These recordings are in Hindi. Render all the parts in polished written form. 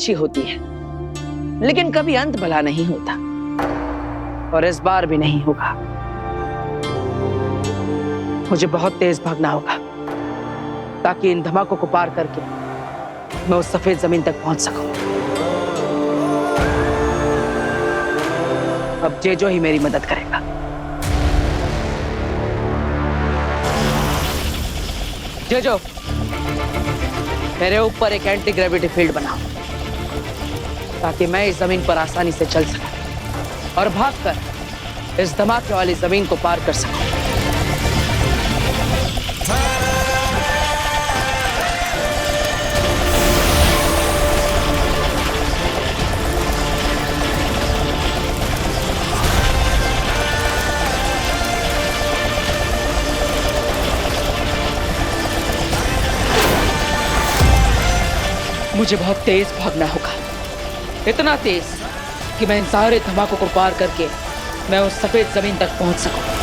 अच्छी होती है, लेकिन कभी अंत भला नहीं होता, और इस बार भी नहीं होगा। मुझे बहुत तेज भागना होगा ताकि इन धमाकों को पार करके मैं उस सफेद जमीन तक पहुंच सकूं। अब जेजो ही मेरी मदद करेगा। जेजो, मेरे ऊपर एक एंटी ग्रेविटी फील्ड बनाओ ताकि मैं इस जमीन पर आसानी से चल सकूं और भागकर इस धमाके वाली जमीन को पार कर सकूं। मुझे बहुत तेज भागना होगा, इतना तेज कि मैं इन सारे धमाकों को पार करके मैं उस सफेद जमीन तक पहुंच सकूं।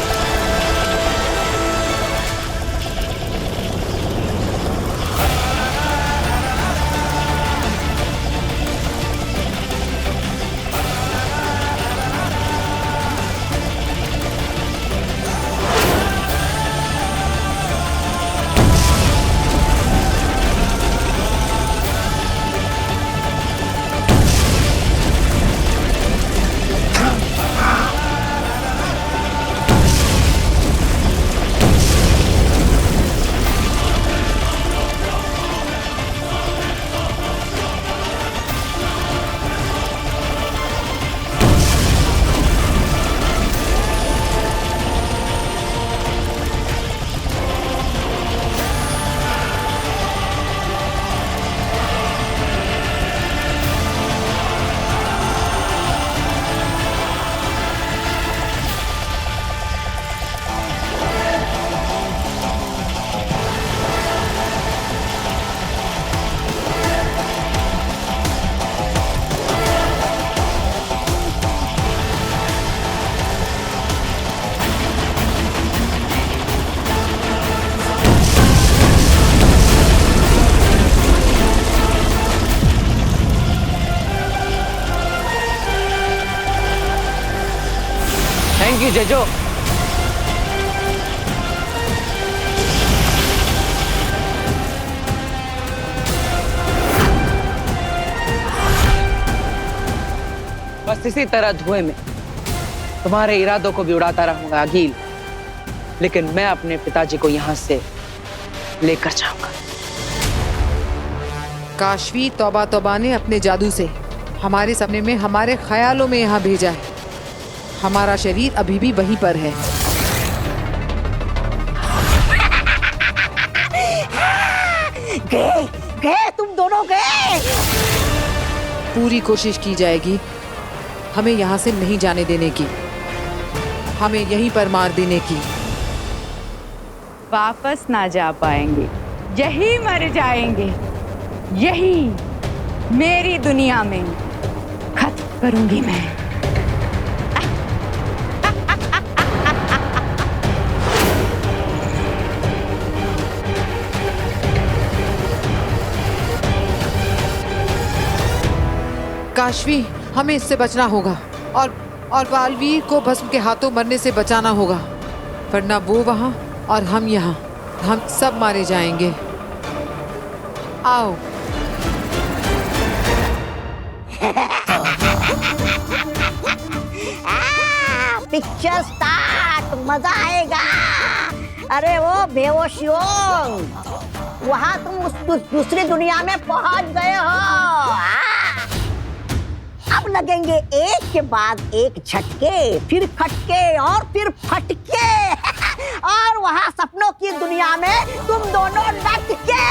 Thank you Jeju. बस इसी तरह धुएं में तुम्हारे इरादों को भी उड़ाता रहूंगा अगील, लेकिन मैं अपने पिताजी को यहां से लेकर जाऊंगा। काशवी तौबा तौबा ने अपने जादू से हमारे सपने में, हमारे ख्यालों में यहाँ भेजा है। हमारा शरीर अभी भी वहीं पर है। गए तुम दोनों गए। पूरी कोशिश की जाएगी हमें यहाँ से नहीं जाने देने की, हमें यहीं पर मार देने की। वापस ना जा पाएंगे, यही मर जाएंगे, यही मेरी दुनिया में खत्म करूंगी मैं। काशवी, हमें इससे बचना होगा और बालवीर को भस्म के हाथों मरने से बचाना होगा, वरना वो वहां और हम यहाँ, हम सब मारे जाएंगे। आओ। पिक्चर स्टार्ट, मजा आएगा। अरे वो बेहोशियों, वहां तुम उस दूसरी दुनिया में पहुंच गए हो। अब लगेंगे एक के बाद एक झटके, फिर खटके और फिर फटके। और वहां सपनों की दुनिया में तुम दोनों लटके।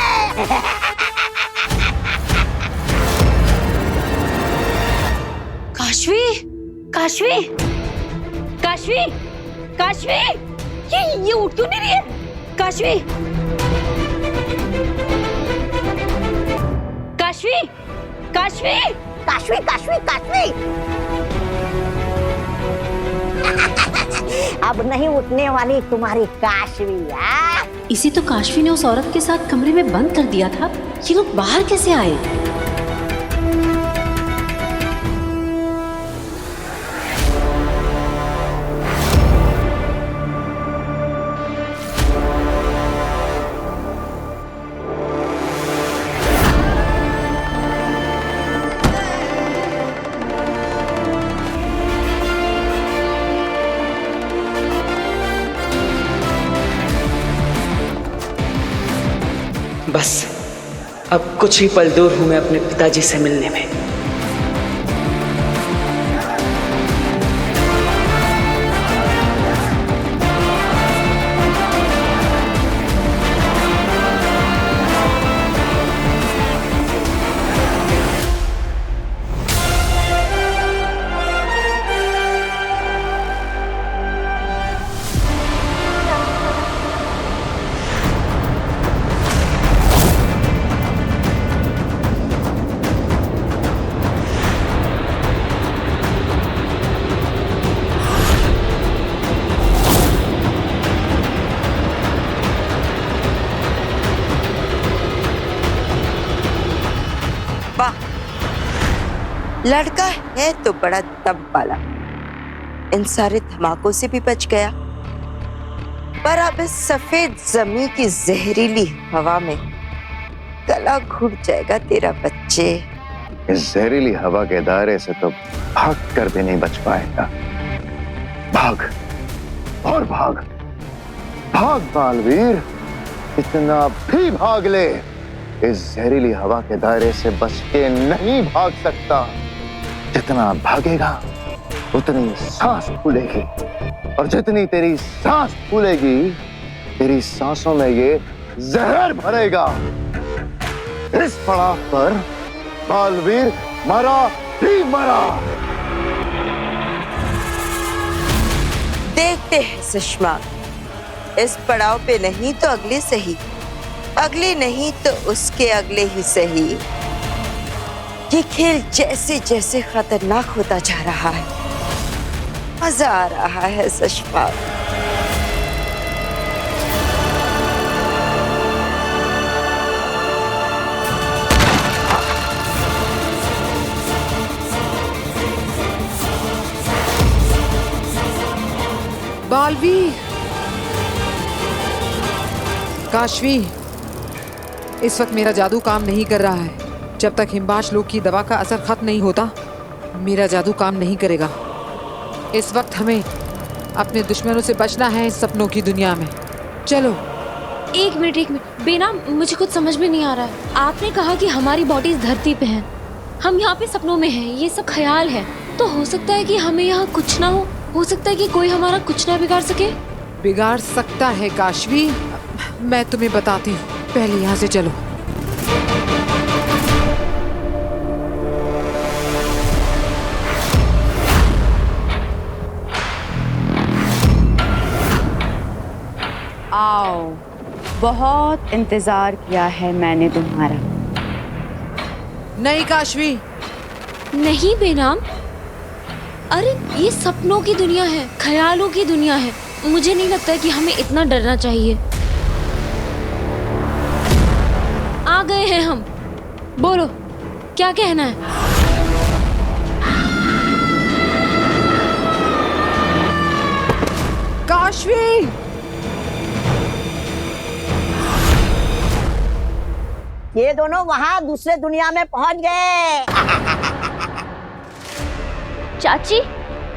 काशवी, काशवी, काशवी, काशवी, ये उठ क्यों नहीं रही है? काशवी, काशवी, काशवी, काशवी, काशवी, काशवी। अब नहीं उठने वाली तुम्हारी काशवी। इसे तो काशवी ने उस औरत के साथ कमरे में बंद कर दिया था। ये लोग बाहर कैसे आए? बस अब कुछ ही पल दूर हूं मैं अपने पिताजी से मिलने में। लड़का है तो बड़ा दम वाला, इन सारे धमाकों से भी बच गया, पर अब इस सफेद जमीन की जहरीली हवा में गला घुट जाएगा तेरा बच्चे। इस जहरीली हवा के दायरे से तो भाग कर भी नहीं बच पाएगा। भाग और भाग, भाग बालवीर, इतना भी भाग ले, इस जहरीली हवा के दायरे से बच के नहीं भाग सकता। जितना भागेगा उतनी सांस फूलेगी, और जितनी तेरी सांस फूलेगी तेरी सांसों में ये जहर भरेगा। इस पड़ाव पर बालवीर मरा ही मरा। देखते हैं सुषमा, इस पड़ाव पे नहीं तो अगले सही, अगले नहीं तो उसके अगले ही सही। ये खेल जैसे जैसे खतरनाक होता जा रहा है, मजा आ रहा है सुषमा। बालवीर, काशवी, इस वक्त मेरा जादू काम नहीं कर रहा है। जब तक हिमबाश लोग की दवा का असर खत्म नहीं होता, मेरा जादू काम नहीं करेगा। इस वक्त हमें अपने दुश्मनों से बचना है इस सपनों की दुनिया में। चलो। एक मिनट बेना, मुझे कुछ समझ में नहीं आ रहा है। आपने कहा कि हमारी बॉडी इस धरती पे है, हम यहाँ पे सपनों में हैं, ये सब ख्याल है, तो हो सकता है कि हमें यहाँ कुछ ना हो सकता है कि कोई हमारा कुछ ना बिगाड़ सके। बिगाड़ सकता है काशवी, मैं तुम्हें बताती हूँ, पहले यहाँ से चलो। आओ, बहुत इंतजार किया है मैंने तुम्हारा। नहीं काशवी, नहीं बेनाम, अरे ये सपनों की दुनिया है, ख्यालों की दुनिया है। मुझे नहीं लगता कि हमें इतना डरना चाहिए। आ गए हैं हम, बोलो क्या कहना है। काशवी, ये दोनों वहाँ दूसरे दुनिया में पहुंच गए। चाची,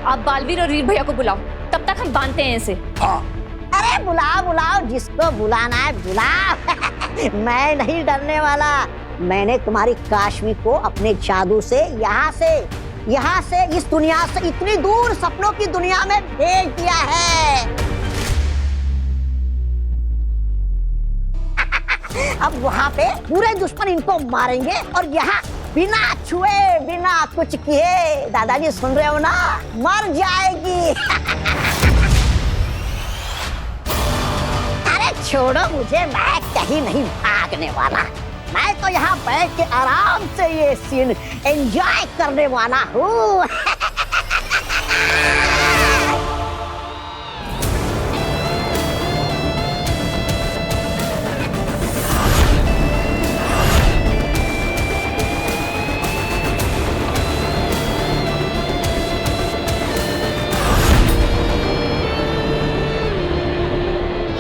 आप बालवीर और वीर भैया को बुलाओ, तब तक हम बांधते हैं इसे। अरे बुलाओ, जिसको बुलाना है बुलाओ। मैं नहीं डरने वाला। मैंने तुम्हारी काशवी को अपने जादू से यहाँ से इस दुनिया से इतनी दूर सपनों की दुनिया में भेज दिया है। अब वहाँ पे पूरे दुश्मन इनको मारेंगे और यहाँ बिना छुए, बिना कुछ किए, दादाजी सुन रहे हो ना, मर जाएगी। अरे छोड़ो मुझे, मैं कहीं नहीं भागने वाला। मैं तो यहाँ बैठ के आराम से ये सीन एंजॉय करने वाला हूँ।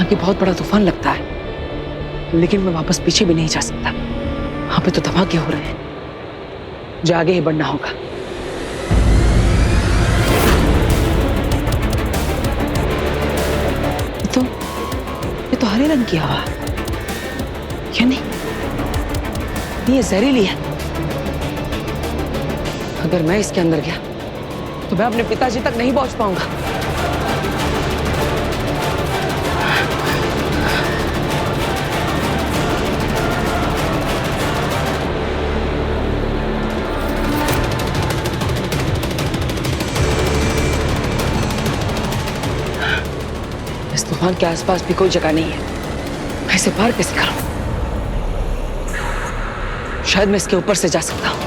कि बहुत बड़ा तूफान लगता है, लेकिन मैं वापस पीछे भी नहीं जा सकता। वहां पे तो धमाके हो रहे हैं, जो आगे ही बढ़ना होगा। ये तो हरे रंग की हवा, क्या नहीं? ये जहरीली है। अगर मैं इसके अंदर गया तो मैं अपने पिताजी तक नहीं पहुंच पाऊंगा। इस तूफान के आसपास भी कोई जगह नहीं है। मैं इसे पार कैसे करूं? शायद मैं इसके ऊपर से जा सकता हूं।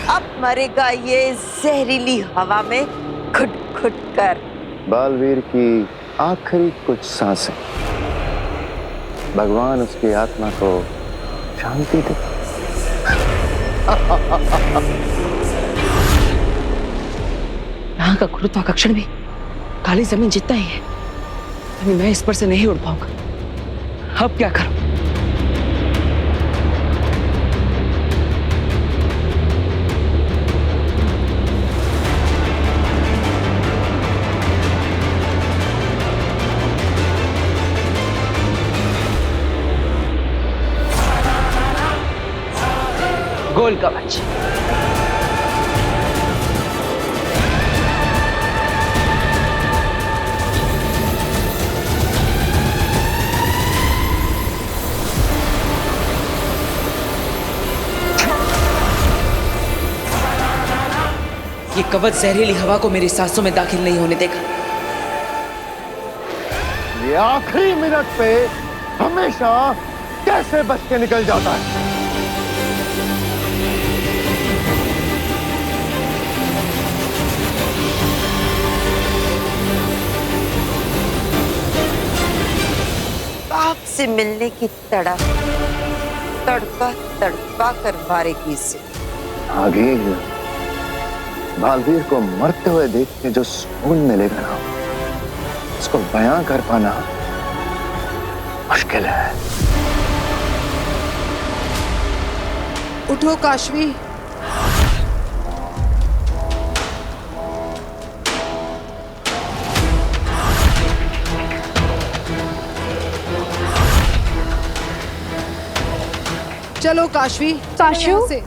अब मरेगा ये जहरीली हवा में घुट घुट कर। बालवीर की आखिरी कुछ सांसें, भगवान उसकी आत्मा को शांति दे। यहाँ का गुरुत्वाकर्षण भी काली जमीन जितना ही है। अभी मैं इस पर से नहीं उड़ पाऊंगा। अब क्या करूं? गोल कवच। ये कवच जहरीली हवा को मेरी सांसों में दाखिल नहीं होने देगा। ये आखिरी मिनट पे हमेशा कैसे बच के निकल जाता है। से मिलने की तड़प तड़पा तड़पा कर मारेगी इसे। आगे बालवीर को मरते हुए देख के जो सुकून मिलेगा ना, उसको बयां कर पाना मुश्किल है। उठो काशवी। चलो काशवी। काशू? यहाँ से।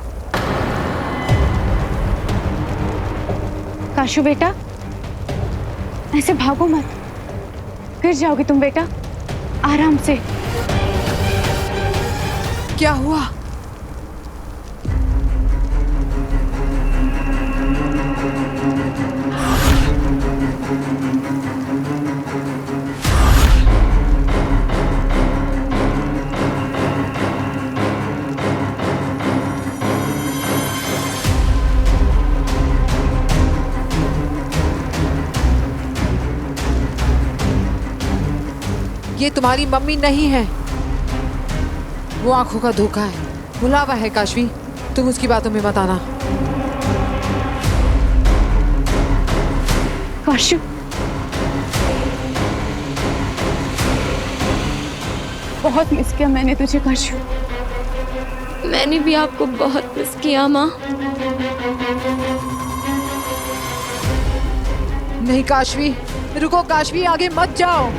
काशू बेटा, ऐसे भागो मत, गिर जाओगी तुम बेटा। आराम से। क्या हुआ? ये तुम्हारी मम्मी नहीं है, वो आंखों का धोखा है, बुलावा है। काशवी, तुम उसकी बातों में मत आना। काशू, बहुत मिस किया मैंने तुझे काशू। मैंने भी आपको बहुत मिस किया माँ। नहीं काशवी, रुको काशवी, आगे मत जाओ।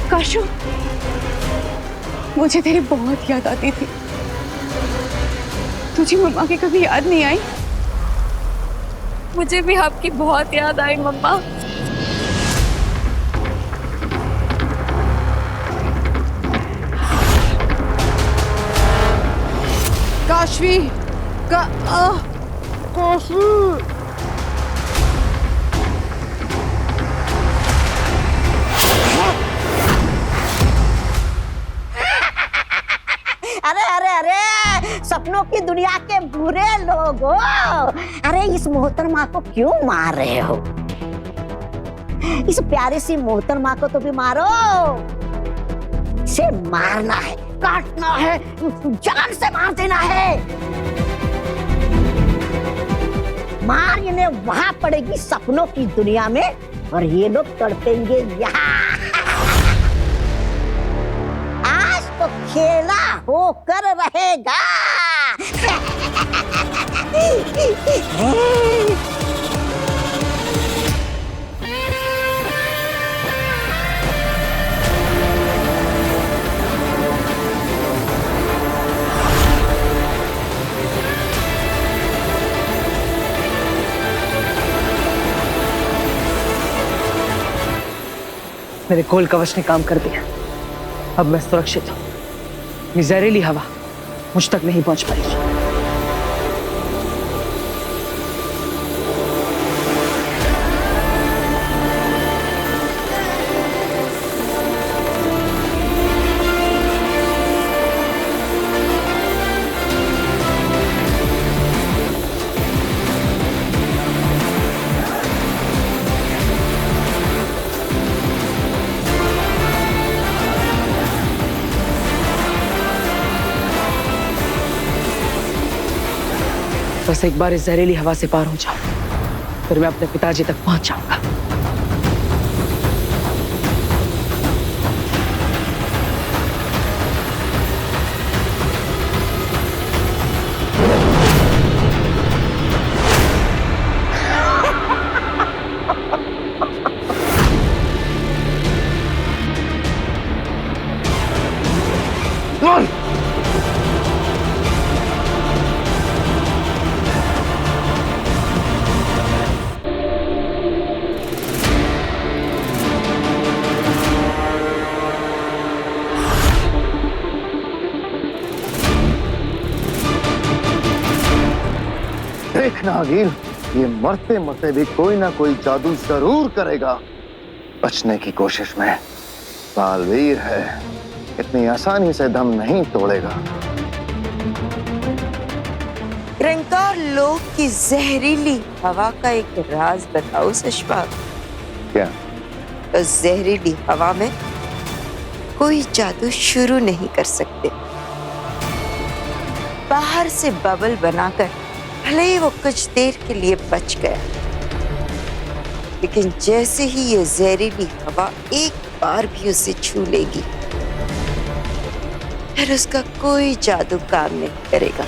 काशू, मुझे तेरी बहुत याद आती थी। तुझे मम्मा की कभी याद नहीं आई? मुझे भी आपकी बहुत याद आई मम्मा। काशवी काशवी। अरे अरे अरे, सपनों की दुनिया के बुरे लोगो, अरे इस मोहतरमा को क्यों मार रहे हो? इस प्यारी सी मोहतरमा को तो भी मारो। इसे मारना है, काटना है, जान से मार देना है। मार इन्हें वहां पड़ेगी सपनों की दुनिया में, और ये लोग तड़पेंगे यहाँ। आज तो खेला होकर रहेगा। मेरे कोल कवच ने काम कर दिया। अब मैं सुरक्षित हूँ। ये जहरीली हवा मुझ तक नहीं पहुंच पाएगी। बस एक बार इस जहरीली हवा से पार हो जाऊं, फिर मैं अपने पिताजी तक पहुंच जाऊंगा। देख नागिन, ये मरते मरते भी कोई ना कोई जादू जरूर करेगा। बचने की कोशिश में बालवीर है, इतनी आसानी से दम नहीं तोड़ेगा। रंकार लोक की जहरीली हवा का एक राज बताओ सशपाल। क्या? उस जहरीली हवा में कोई जादू शुरू नहीं कर सकते। बाहर से बबल बनाकर भले ही वो कुछ देर के लिए बच गया, लेकिन जैसे ही ये जहरीली हवा एक बार भी उसे छू लेगी, फिर उसका कोई जादू काम नहीं करेगा।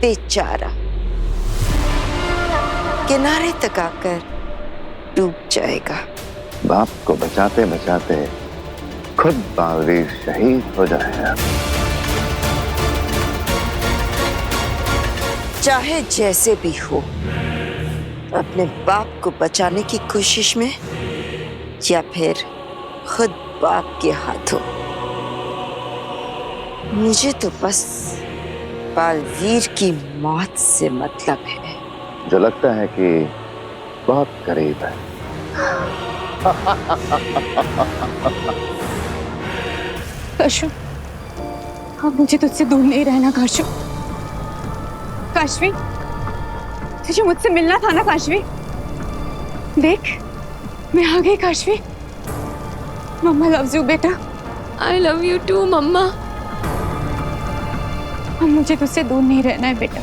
बेचारा किनारे तक आकर डूब जाएगा। बाप को बचाते बचाते खुद बालवीर शहीद हो जाएगा। चाहे जैसे भी हो, अपने बाप को बचाने की कोशिश में या फिर खुद बाप के हाथों, मुझे तो बस बालवीर की मौत से मतलब है। जो लगता है कि बहुत करीब है। काशू, अब मुझे तुझसे दूर नहीं रहना काशू। काशवी, तुझे मुझसे मिलना था ना काशवी। देख, मैं आ गई काशवी। मम्मा लव्स यू बेटा। आई लव यू टू मम्मा। अब मुझे तुझसे दूर नहीं रहना है बेटा।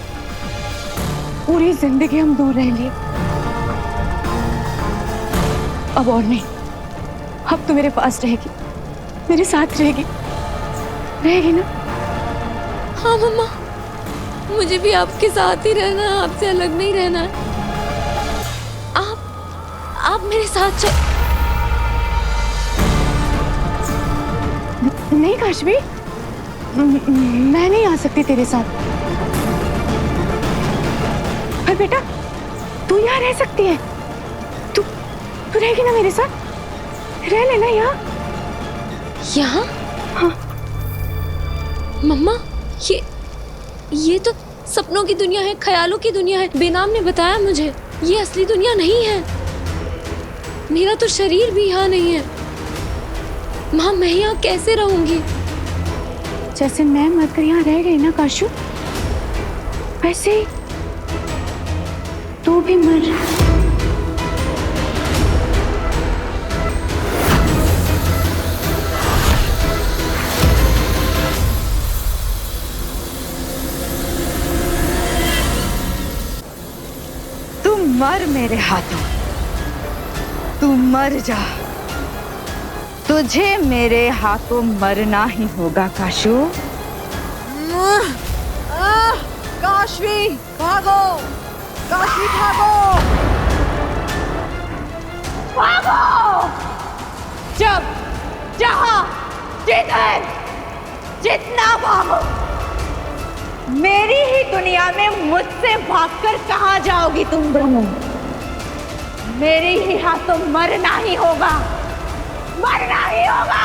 पूरी जिंदगी हम दूर रह लिए, अब और नहीं। अब तू मेरे पास रहेगी, मेरे साथ रहेगी, रहेगी ना? हाँ मम्मा, मुझे भी आपके साथ ही रहना है, आपसे अलग नहीं रहना है। आप मेरे साथ चल। नहीं काशवी, मैं नहीं आ सकती तेरे साथ। पर बेटा, तू यहाँ रह सकती है। तू रहेगी ना मेरे साथ? रह लेना यहाँ। यहाँ? हाँ। मम्मा, ये तो सपनों की दुनिया है, ख्यालों की दुनिया है। बेनाम ने बताया मुझे, ये असली दुनिया नहीं है। मेरा तो शरीर भी यहाँ नहीं है। माँ, मैं यहाँ कैसे रहूंगी? जैसे मैं मरकर यहाँ रह गई ना काशू, वैसे ही तू भी मर। मेरे हाथों। तू मर जा, तुझे मेरे हाथों मरना ही होगा काशू। काशवी भागो, काशवी भागो। जब जहां जिधर जितना भागो, मेरी ही दुनिया में मुझसे भागकर कहां जाओगी तुम दोनों? मेरे ही हाथों मरना ही होगा, मरना ही होगा।